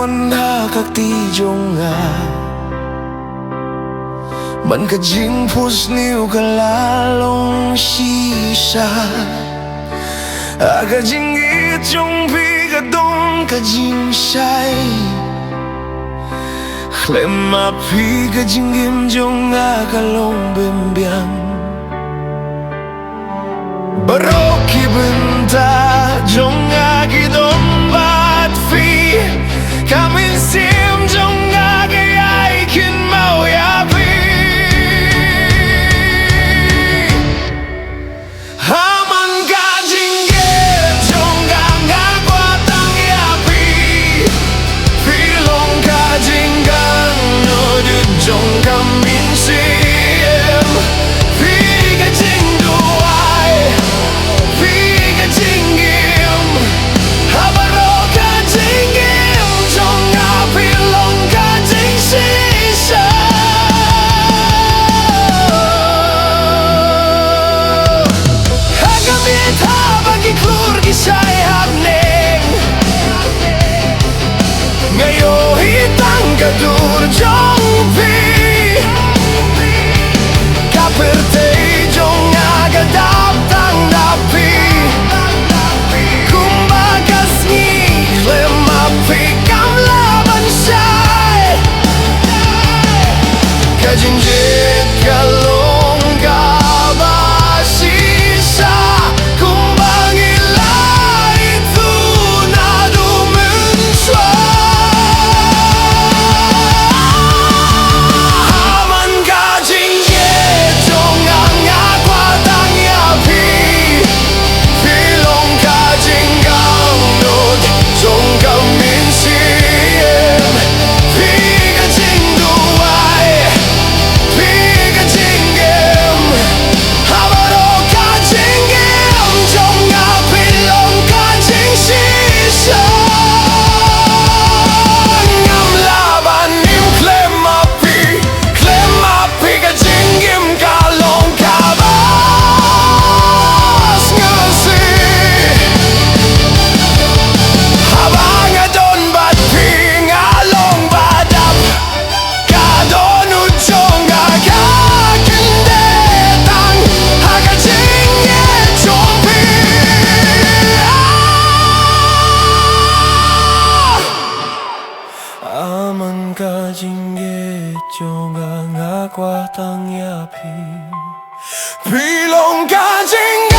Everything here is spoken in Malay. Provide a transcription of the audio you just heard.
วนหาคักตีจงอามันก็ยิงพุสนิวกะลาลงชีชาก็ยิงอีจงพีก็ดงก็ยิงใช่เคลมมาพีก็ยิงกิมจงอาก็ลงเบียงเบียงBaroki benta jonga gidon bat fi Kamin sim jonga gayay kin mau ya pi Haman ka jingge jonga nga kwa tang ya pi Pilong ka jinggang no du jong kamin sim Pi ka jing duai Gadur jong pi Kaperte jong agadap tang dapi Kumbagas ni klema pi kam laban syai Kajinjit kalong kabasisa Kumbang ilai tu nadu mensuai Aman ka jingge jonga nga kwa tang ya pi Pilong ka jingge